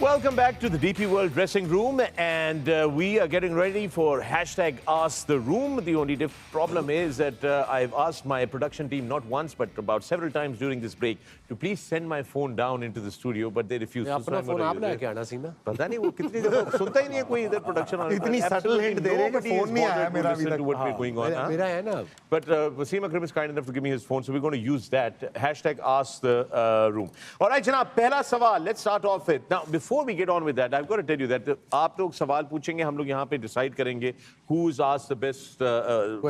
Welcome back to the DP World dressing room, and we are getting ready for hashtag Ask the Room. The only problem is that I've asked my production team not once but about several times during this break to please send my phone down into the studio, but they refuse to. अपना phone आप लेके आना सी ना पता नहीं वो कितनी दफा सुनता ही नहीं है कोई इधर प्रोडक्शन इतनी subtle hint दे रहे हैं कि फोन नहीं आया मेरा अभी तक मेरा है ना But Wasim Akram is kind enough to give me his phone, so we're going to use that. Hashtag Ask the Room. All right, Janab, पहला सवाल. Let's start off with. Now, before we get on with that, I've got to tell you that आप लोग सवाल पूछेंगे, हम लोग यहाँ पे decide करेंगे who's asked the best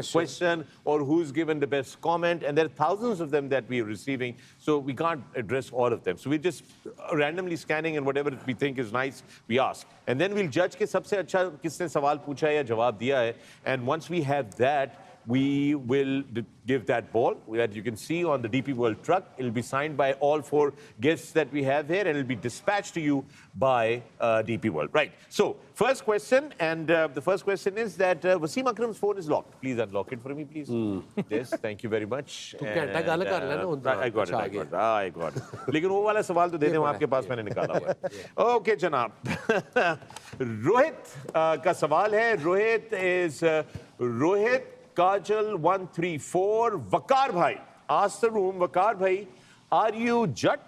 question or who's given the best comment, and there are thousands of them that we are receiving, so we can't address all of them. So we're just randomly scanning, and whatever we think is nice, we ask. And then we'll judge कि सबसे अच्छा किसने सवाल पूछा है या जवाब दिया है. And once we have that, we will give that ball that you can see on the DP World truck. It'll be signed by all 4 guests that we have here, and it'll be dispatched to you by DP World. Right. So, first question, and the first question is that Wasim Akram's phone is locked. Please unlock it for me, please. Yes, thank you very much. I got it. I got it. लेकिन वो वाला सवाल तो दे दें आपके पास मैंने निकाला हुआ है. Okay, जनाब. रोहित का सवाल है. Rohit is Rohit Kajal 134. Vakar bhai, ask the room. Vakar bhai, are you Jat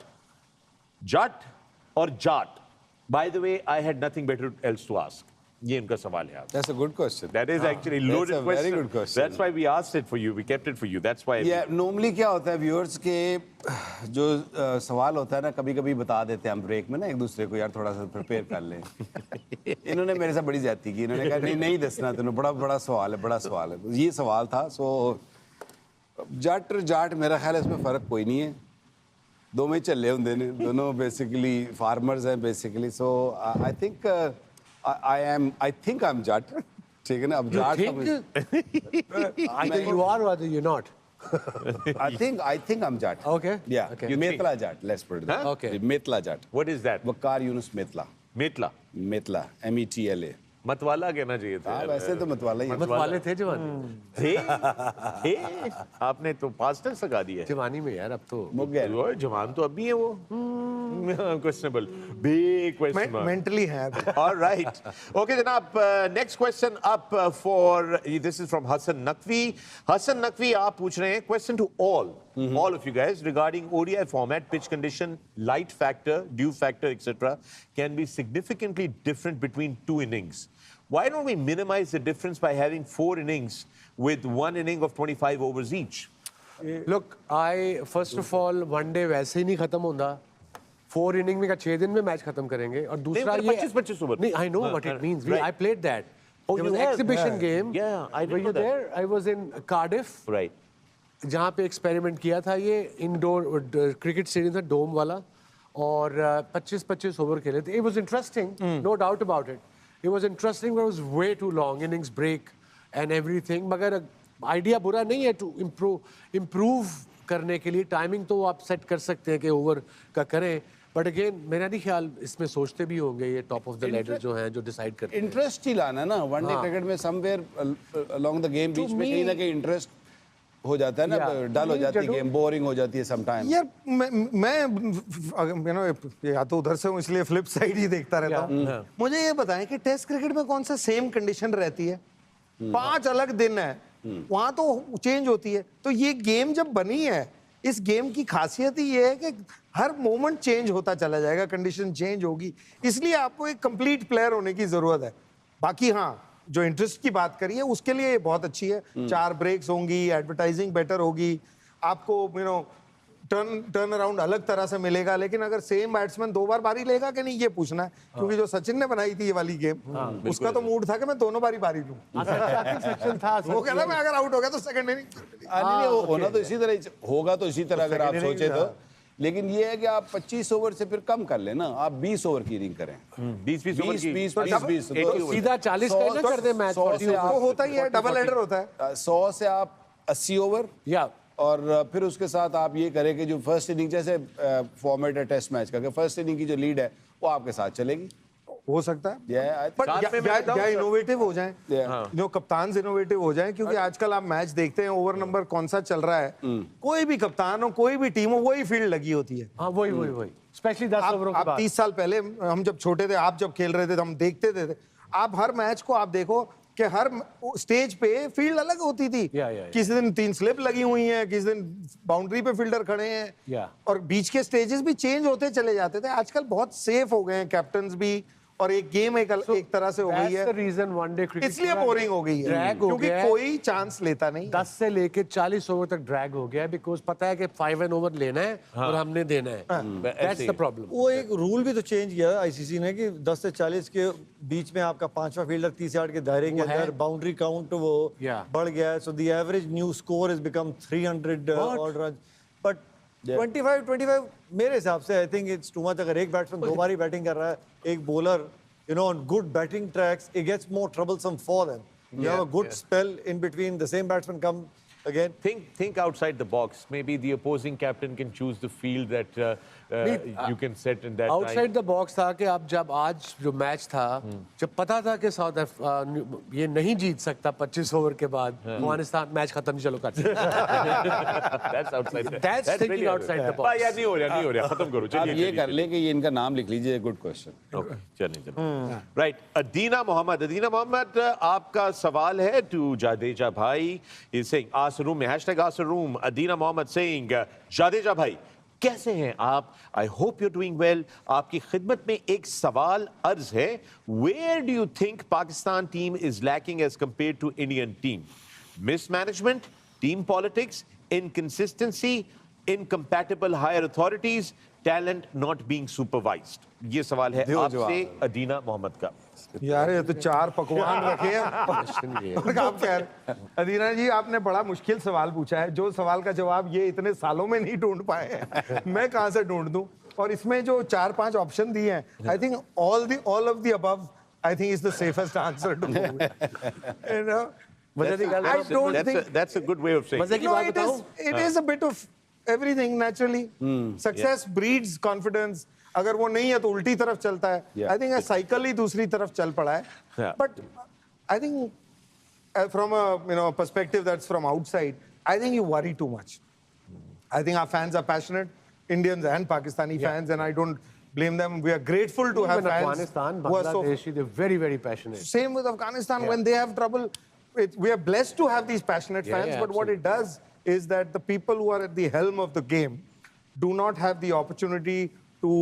or Jat? By the way, I had nothing better else to ask. ये इनका सवाल है. That's a good question. That is actually loaded question. That's a very good question. That's why we asked it for you. We kept it for you. That's why. Yeah, normally क्या होता है viewers के जो सवाल होता है ना कभी-कभी बता देते हैं हम ब्रेक में ना एक दूसरे को यार थोड़ा सा प्रिपेयर कर लें. इन्होंने मेरे साथ बड़ी ज्यादती की. इन्होंने कहा नहीं दसना तुम्हें बड़ा सवाल है. तो ये सवाल था. So जाट मेरा ख्याल है इसमें फर्क कोई नहीं है. दो में चले होंगे ने दोनों basically farmers हैं basically. So I think I think I'm Jat. ठीक है ना अब Jat either you are or either you're not. I think I'm Jat. Okay. Yeah. Okay. Metla Jat. Let's put it that. Huh? Okay. Metla Jat. What is that? Wakar Yunus Metla. Metla. Metla. मतवाला कहना चाहिए था. हाँ वैसे तो मतवाला ही है. मतवाले थे जवानी. थे आपने तो पास्ट टेंस लगा दिया. जवानी में यार अब तो मुक गया. जवान तो अब भी है वो. Questionable. Big question. Mentally है. All right. Okay, जनाब. Next question up for this is from Hassan Naqvi. Hassan Naqvi आप पूछ रहे हैं question to all of you guys regarding ODI format, pitch condition, light factor, dew factor, etc. can be significantly different between 2 innings. Why don't we minimize the difference by having 4 innings with 1 inning of 25 overs each? Look, first of all one day वैसे ही नहीं खत्म होता. 4 inning में का 6 दिन में match खत्म करेंगे और दूसरा ये 25 ओवर. नहीं, I know what it means. I played that. Oh, it was you an have? exhibition game. Yeah, I Were didn't you know that. there? I was in Cardiff. Right. जहाँ पे experiment किया था ये indoor cricket stadium था डोम वाला और 25-25 over खेले थे. It was interesting, no doubt about it. It was interesting, but it was way too long, innings break and everything. मगर आइडिया बुरा नहीं है to improve करने के लिए. टाइमिंग तो आप सेट कर सकते हैं कि ओवर का करें. बट अगेन मेरा नहीं ख्याल इसमें सोचते भी होंगे ये टॉप ऑफ द लेडर जो हैं जो डिसाइड करते हैं. इंटरेस्ट ही लाना ना वनडे क्रिकेट में समवेयर अलोंग द गेम बीच में कहीं ना कहीं इंटरेस्ट हो जाता है ना. डल हो जाती है गेम, बोरिंग हो जाती है समटाइम. यार मैं या तो उधर से हूँ इसलिए फ्लिप साइड ही देखता रहता हूँ. मुझे ये बताएं कि टेस्ट क्रिकेट में कौन सा सेम कंडीशन रहती है. 5 अलग दिन है वहां तो चेंज होती है. तो ये गेम जब बनी है इस गेम की खासियत ही ये है कि हर मोमेंट चेंज होता चला जाएगा, कंडीशन चेंज होगी. इसलिए आपको एक कंप्लीट प्लेयर होने की जरूरत है. बाकी हाँ जो इंटरेस्ट की बात करिए उसके लिए ये बहुत अच्छी है. 4 ब्रेक्स होंगी, एडवर्टाइजिंग बेटर होगी, आपको टर्न अराउंड अलग तरह से मिलेगा. लेकिन अगर सेम बैट्समैन 2 बार बारी लेगा कि नहीं ये पूछना है. क्योंकि जो सचिन ने बनाई थी ये वाली गेम उसका तो मूड था कि मैं दोनों बारी बारी लूं. वो कहता मैं अगर आउट हो गया तो सेकंड इनिंग होना तो इसी तरह होगा. तो इसी तरह अगर आप सोचे तो. लेकिन ये है कि आप 25 ओवर से फिर कम कर लेना. आप 20 ओवर की इनिंग करें. 20 सीधा 40 का कर दे मैच. वो होता ही है, डबल हेडर होता है. 100 से आप 80 ओवर या और फिर उसके साथ आप ये करें कि जो फर्स्ट इनिंग जैसे फॉर्मेट है टेस्ट मैच का कि फर्स्ट इनिंग की जो लीड है वो आपके साथ चलेगी. हो सकता है बट साथ में मैं या बताऊं, इनोवेटिव हो जाएं Yeah. जो कप्तान इनोवेटिव हो जाएं क्योंकि आजकल आप मैच देखते हैं ओवर नंबर कौन सा चल रहा है कोई भी कप्तान हो कोई भी टीम हो वही फील्ड लगी होती है हाँ वही स्पेशली 10 ओवरों के आप बाद 30 साल पहले हम जब छोटे थे आप जब खेल रहे थे तो हम देखते थे आप हर मैच को आप देखो कि हर स्टेज पे फील्ड अलग होती थी Yeah. किसी दिन 3 स्लिप लगी हुई हैं किसी दिन बाउंड्री पे फील्डर खड़े हैं Yeah. और बीच के स्टेजेस भी चेंज होते चले जाते थे आजकल बहुत सेफ हो गए हैं कैप्टन्स भी और एक गेम एक तरह से हो गई That's है the reason one day cricket इसलिए बोरिंग हो गई है ड्रैग हो क्योंकि गया है। कोई चांस लेता नहीं 10 से लेके 40 ओवर तक ड्रैग हो गया है बिकॉज पता है कि 5 एन ओवर लेना है और हमने देना है दैट्स द प्रॉब्लम वो एक रूल भी तो चेंज किया आईसीसी ने कि 10 से 40 के बीच में आपका पांचवा फील्डर 30 यार्ड के दायरे के वो है। अंदर बाउंड्री काउंट वो Yeah. बढ़ गया है so the average new score has become 300 odd run but 25 मेरे हिसाब से आई थिंक इट्स टू मच अगर एक बैट्समैन दो बारी बैटिंग कर रहा है एक bowler you know on good batting tracks it gets more troublesome for them you have a good spell in between the same batsman come again think outside the box. Maybe the opposing captain can choose the field that you can set in that outside the box था कि अब जब आज जो match था जब पता था कि ये नहीं जीत सकता 25 ओवर के बाद अफगानिस्तान मैच खत्म चलो कर time. That's outside. That's thinking really outside the box. भाई यार नहीं हो रहा खत्म करो आप चलिए ये कर लें कि ये इनका नाम लिख लीजिए गुड क्वेश्चन Okay, चलिए राइट अदीना मोहम्मद आपका सवाल है टू जाडेजा भाई इज सेइंग आस्क रूम में #AskRoom अदीना मोहम्मद सेइंग जाडेजा भाई कैसे हैं आप I hope you doing well आपकी खिदमत में एक सवाल अर्ज है where do you think Pakistan team is lacking as compare to Indian team mismanagement team politics inconsistency incompatible higher authorities talent not being supervised ये सवाल है आपसे अदीना मोहम्मद का यार ये तो 4 पकवान रखे हैं और आप कह रहे अदीना जी आपने बड़ा मुश्किल सवाल पूछा है जो सवाल का जवाब ये इतने सालों में नहीं ढूंढ पाए हैं मैं कहां से ढूंढ दूं और इसमें जो 4-5 ऑप्शन दिए हैं I think all of the above I think is the safest answer to you know I don't think that's a good way of saying मजे की बात बताऊं it is a bit of everything naturally success breeds confidence अगर वो नहीं है तो उल्टी तरफ चलता है आई थिंक साइकिल ही दूसरी तरफ चल पड़ा है but I think from a perspective that's from outside I think you worry too much I think our fans are passionate Indians and Pakistani fans and I don't blame them we are grateful to have fans Afghanistan who are so Bangladesh they're very very passionate same with Afghanistan when they have trouble we are blessed to have these passionate fans but what it does is that the people who are at the helm of the game do not have the opportunity to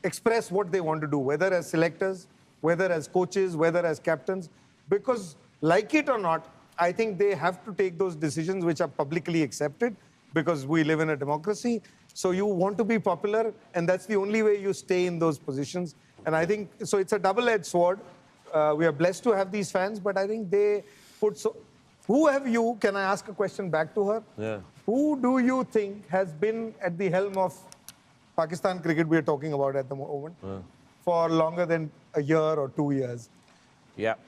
express what they want to do whether as selectors whether as coaches whether as captains because like it or not I think they have to take those decisions which are publicly accepted because we live in a democracy so you want to be popular and that's the only way you stay in those positions and I think so it's a double-edged sword we are blessed to have these fans but I think they put so who have you can I ask a question back to her who do you think has been at the helm of Pakistan cricket we are talking about at the moment for longer than a year or 2 years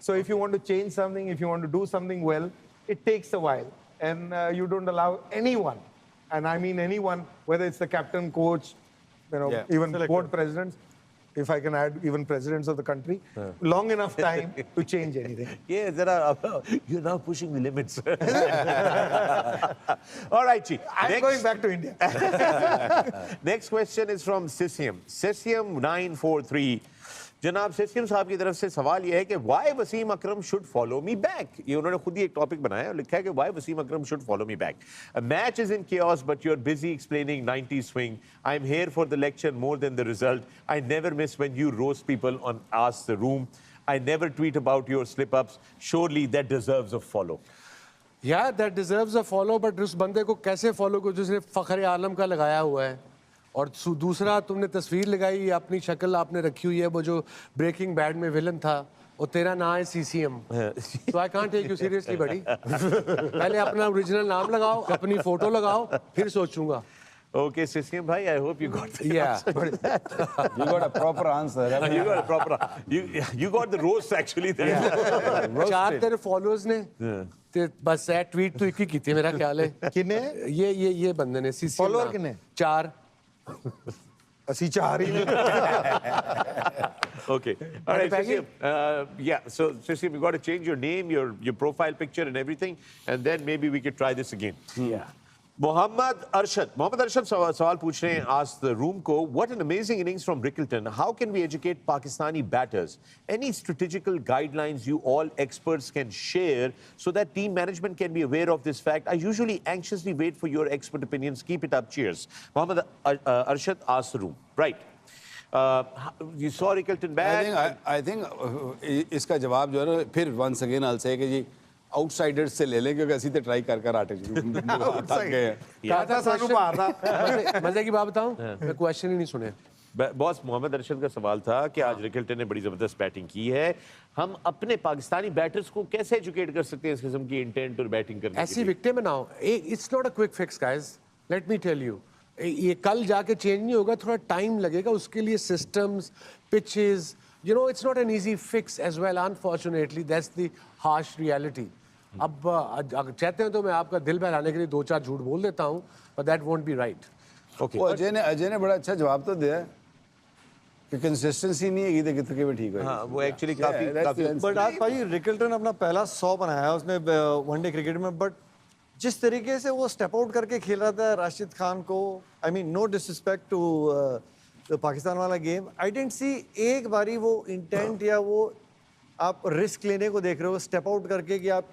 so if you want to change something if you want to do something well it takes a while and you don't allow anyone and I mean anyone whether it's the captain coach even board presidents if I can add even presidents of the country long enough time to change anything yeah you're now pushing the limits all right Chi. I'm going back to India next question is from Sisium 943 जनाब system साहब की तरफ से सवाल यह है कि why Wasim Akram should follow me back ये उन्होंने खुद ही एक टॉपिक बनाया और लिखा है कि why Wasim Akram should follow me back a match is in chaos but you're busy explaining 90 swing I'm here for the lecture more than the result I never miss when you roast people on Ask the Room I never tweet about your slip ups surely that deserves a follow yeah that deserves a follow but उस बंदे को कैसे follow को जिसने फखर आलम का लगाया हुआ है और दूसरा तुमने तस्वीर लगाई अपनी शक्ल आपने रखी हुई है वो जो ब्रेकिंग बैड में विलन था और तेरा नाम है CCM so I can't take you seriously buddy पहले अपना ओरिजिनल नाम लगाओ अपनी फोटो लगाओ फिर सोचूंगा Okay, Sisium bhai, I hope you got the Yeah. answer to that. You got a proper answer. You got a proper. You got the roast actually there. चार तेरे फॉलोअर्स ने ते बस है ट्वीट तो एक ही की थी मेरा ख्याल है किने ये बंदे ने CCM Follower किने? 4 ਅਸੀਂ 4 ही Okay. All right, Peggy? Shishir, yeah. So, Shishir, we got to change your name, your profile picture, and everything, and then maybe we could try this again. Yeah. Mohammad Arshad सवाल पूछ रहे हैं ask the room को what an amazing innings from Rickleton. How can we educate Pakistani batters? Any strategical guidelines you all experts can share so that team management can be aware of this fact? I usually anxiously wait for your expert opinions. Keep it up. Cheers. Mohammad Arshad ask the room. Right. You saw Rickleton bat. I think इसका जवाब जो है ना फिर once again I'll say कि जी outsiders से ले लें क्योंकि ਅਸੀਂ ਤੇ ट्राई कर आटे थक गए हैं काटा सानू मारदा मजे की बात बताऊं मैं क्वेश्चन ही नहीं सुने बॉस मोहम्मद अरशद का सवाल था कि आज रिकल्टन ने बड़ी जबरदस्त बैटिंग की है हम अपने पाकिस्तानी बैटर्स को कैसे एजुकेट कर सकते हैं इस किस्म की इंटेंट और बैटिंग करने ऐसी विकेटें बनाओ it's not a quick fix guys let me tell you ये कल जाके चेंज नहीं होगा थोड़ा टाइम लगेगा उसके लिए systems pitches you know it's not an easy fix as well unfortunately that's the harsh reality अब अगर चाहते हैं तो मैं आपका दिल बहलाने के लिए दो चार झूठ बोल देता हूँ but that won't be right Okay. वो अजय ने बड़ा अच्छा जवाब तो दिया है कि कंसिस्टेंसी नहीं है इधर कितने में ठीक है हाँ वो एक्चुअली काफी बट आज भाई रिकल्टन अपना पहला 100 बनाया है उसने वनडे क्रिकेट में बट जिस तरीके से वो स्टेप आउट करके खेल रहा था राशिद खान को I mean no disrespect to Pakistan वाला गेम आई डेंट सी एक बारी वो इंटेंट या वो आप रिस्क लेने को देख रहे हो स्टेप आउट करके कि आप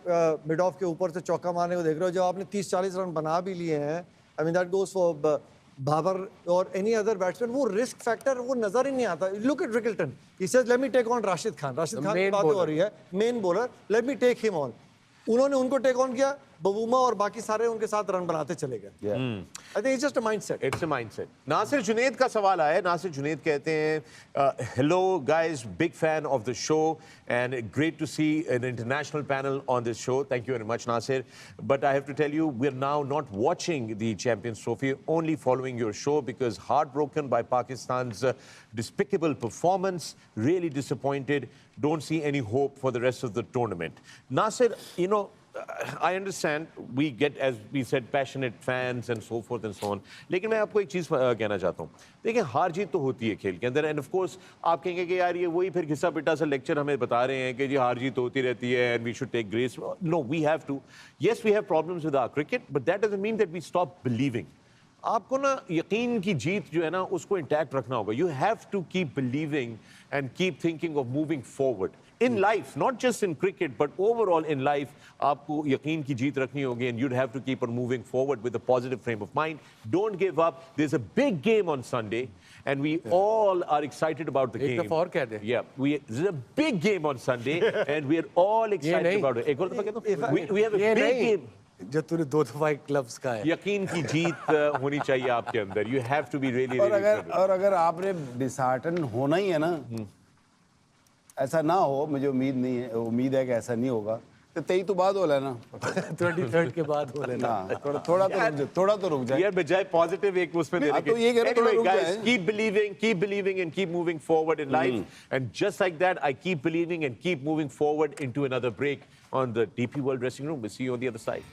मिड ऑफ के ऊपर से चौका मारने को देख रहे हो जब आपने 30-40 रन बना भी लिए हैं I mean that goes for Babar और एनी अदर बैट्समैन वो रिस्क फैक्टर वो नजर ही नहीं आता look at Rickelton he says let me take on Rashid Khan की बात हो रही है main bowler let me take him on उन्होंने उनको टेक ऑन किया बबूमा और बाकी सारे उनके साथ रन बनाते चले गए I think it's just a mindset it's a mindset Nasir Junaid का सवाल आया नासिर जुनैद कहते हैं hello guys big fan of the show and great to see an international panel on this show thank you very much Nasir but I have to tell you we are now not watching the Champions Trophy only following your show because heart broken by पाकिस्तान's despicable performance really disappointed don't see any hope for the rest of the tournament Nasir you know I understand we get as we said passionate fans and so forth and so on लेकिन मैं आपको एक चीज़ कहना चाहता हूँ देखिए हार जीत तो होती है खेल के अंदर एंड ऑफ कोर्स आप कहेंगे कि यार ये वही फिर घिसा पिटा सा लेक्चर हमें बता रहे हैं कि जी हार जीत होती रहती है and we should take grace no we have to yes we have problems with our cricket but that doesn't mean that we stop believing आपको ना यकीन की जीत जो है ना उसको इंटैक्ट रखना होगा you have to keep believing and keep thinking of moving forward in life not just in cricket but overall in life आपको यकीन की जीत रखनी होगी and you'd have to keep on moving forward with a positive frame of mind don't give up there's a big game on Sunday and we all are excited about the game एक दफा और कह दे there's a big game on Sunday and we are all excited about it एक और दफा कह दो we have a big game जो तूने दो दफा क्लब्स का है यकीन की जीत होनी चाहिए आपके अंदर you have to be really और अगर आपने डिसहार्टन होना ही है ना ऐसा ना हो मुझे उम्मीद है कि ऐसा नहीं होगा तो 23 तो बाद हो लेना 23rd के बाद हो लेना थोड़ा तो रुक जाए यार बजाय पॉजिटिव एक उसमें देने के तो ये कह रहा हूं, anyway थोड़ा रुक guys जाए। keep believing and keep moving forward in life and just like that I keep believing and keep moving forward into another break on the DP World Dressing Room we'll see you on the other side